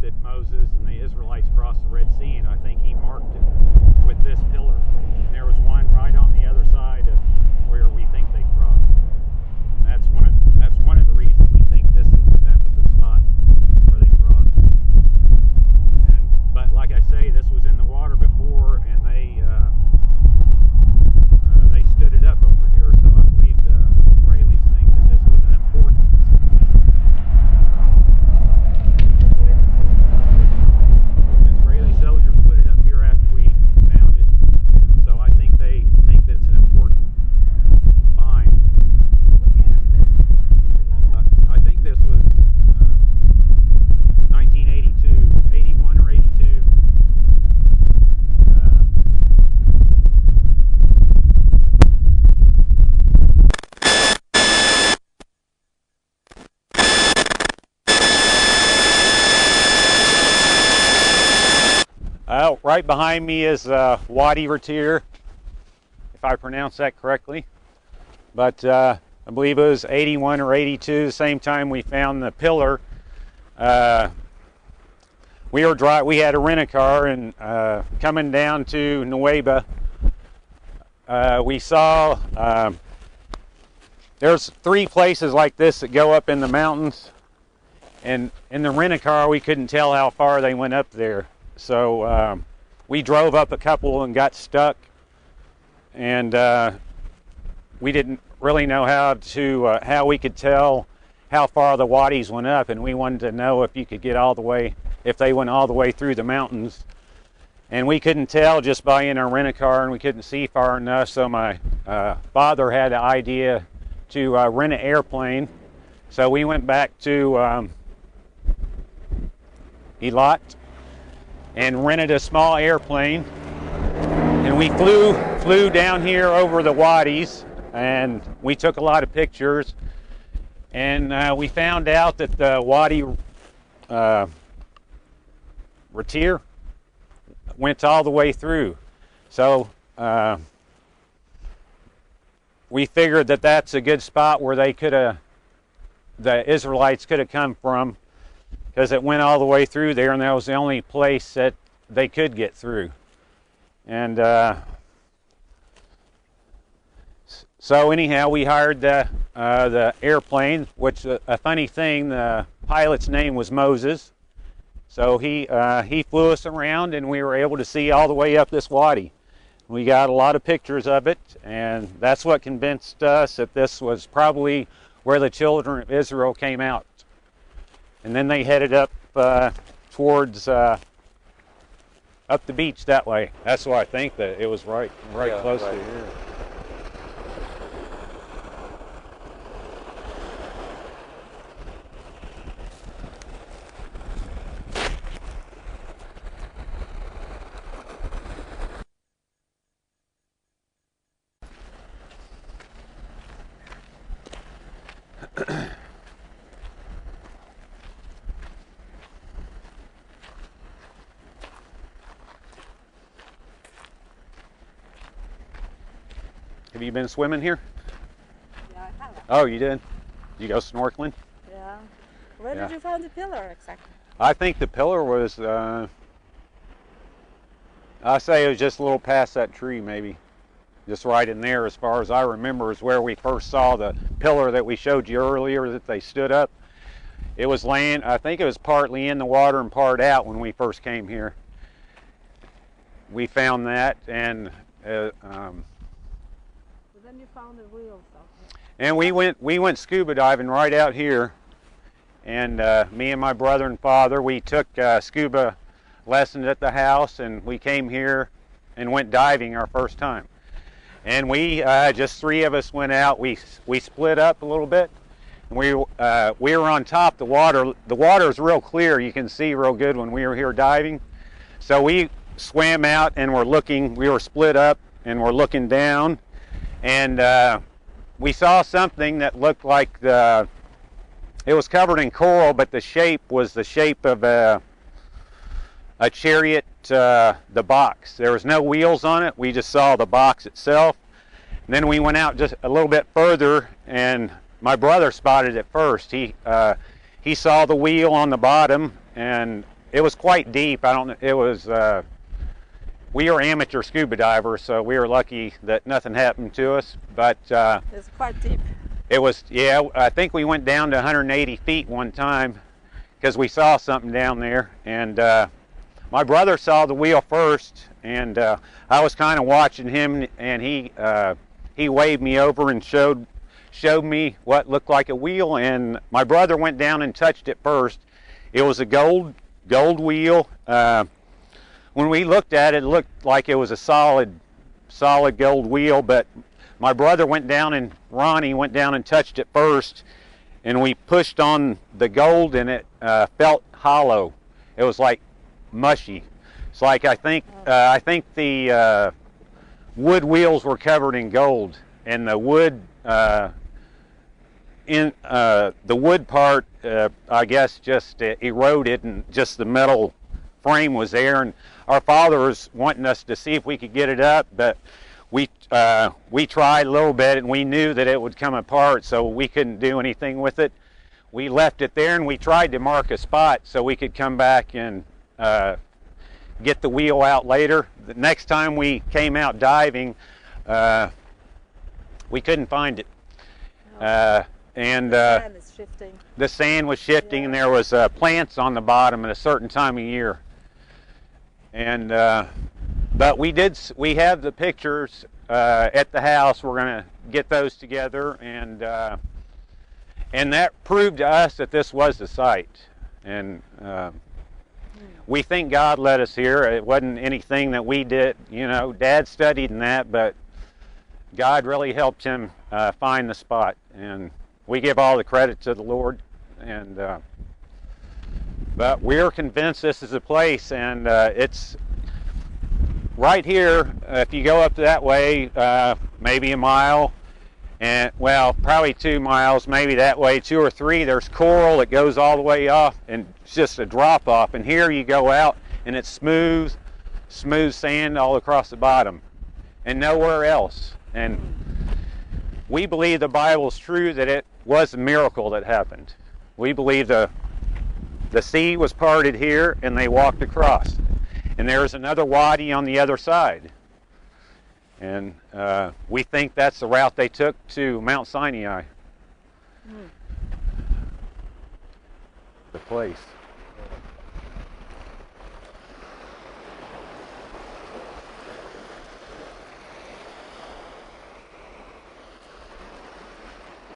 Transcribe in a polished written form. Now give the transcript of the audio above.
that Moses and the Israelites crossed the Red Sea, and I think he marked it with this pillar. And there was one right on the other side of where we think they crossed. And that's one of the reasons we think that was the spot where they crossed. But like I say, this was in the water before, and they stood it up over here. So I believe the Israelis think that this was an important. Israeli soldiers put it up here after we found it, so I think they think that it's an important find. I think this was 1982, 81 or 82. Right behind me is Wadi Ratir, if I pronounce that correctly. But I believe it was 81 or 82, the same time we found the pillar. We had a rent-a-car, and coming down to Nueva, we saw there's 3 places like this that go up in the mountains, and in the rent-a-car we couldn't tell how far they went up there. So we drove up a couple and got stuck, and we didn't really know how we could tell how far the wadis went up, and we wanted to know if they went all the way through the mountains. And we couldn't tell just by in our rent-a-car, and we couldn't see far enough, so my father had the idea to rent an airplane. So we went back to Eilat and rented a small airplane, and we flew down here over the wadis, and we took a lot of pictures, and we found out that the Wadi Ratir went all the way through. So we figured that that's a good spot where the Israelites could have come from, because it went all the way through there, and that was the only place that they could get through. And so anyhow, we hired the airplane, which a funny thing, the pilot's name was Moses. So he flew us around, and we were able to see all the way up this wadi. We got a lot of pictures of it, and that's what convinced us that this was probably where the children of Israel came out. And then they headed up towards up the beach that way. That's why I think that it was right close to here. Have you been swimming here? Yeah, I have. Oh, you did? You go snorkeling? Yeah. Where did you find the pillar exactly? I think the pillar was, I say it was just a little past that tree, maybe. Just right in there, as far as I remember, is where we first saw the pillar that we showed you earlier that they stood up. It was laying, I think it was partly in the water and part out when we first came here. We found that, and then you found the wheels. And we went scuba diving right out here, and me and my brother and father, we took scuba lessons at the house, and we came here and went diving our first time. And we just 3 of us went out. We split up a little bit. And we were on top of the water. The water is real clear. You can see real good when we were here diving. So we swam out and we were split up and we're looking down, and we saw something that looked like it was covered in coral, but the shape was the shape of a chariot, the box. There was no wheels on it. We just saw the box itself. And then we went out just a little bit further, and my brother spotted it first. He saw the wheel on the bottom, and it was quite deep. I don't know. It was. We were amateur scuba divers, so we were lucky that nothing happened to us. But it's quite deep. it was. Yeah, I think we went down to 180 feet one time because we saw something down there, and my brother saw the wheel first, and I was kind of watching him, and he waved me over and showed me what looked like a wheel, and my brother went down and touched it first. It was a gold wheel. When we looked at it, it looked like it was a solid gold wheel, but my brother went down, and Ronnie went down and touched it first, and we pushed on the gold, and it felt hollow. It was like mushy. It's like I think the wood wheels were covered in gold, and the wood the wood part I guess just eroded, and just the metal frame was there. And our father was wanting us to see if we could get it up, but we tried a little bit, and we knew that it would come apart, so we couldn't do anything with it. We left it there, and we tried to mark a spot so we could come back and get the wheel out later. The next time we came out diving, we couldn't find it. And the sand is shifting. The sand was shifting, and there was plants on the bottom at a certain time of year. And but we have the pictures at the house. We're going to get those together, and that proved to us that this was the site. And we think God led us here. It wasn't anything that we did. You know, Dad studied in that, but God really helped him find the spot. And we give all the credit to the Lord. And but we're convinced this is a place, and it's right here. If you go up that way, maybe a mile, and well, probably 2 miles, maybe that way, 2 or 3. There's coral that goes all the way off, and it's just a drop off. And here you go out, and it's smooth sand all across the bottom, and nowhere else. And we believe the Bible's true, that it was a miracle that happened. We believe the sea was parted here, and they walked across, and there's another wadi on the other side. And we think that's the route they took to Mount Sinai, the place.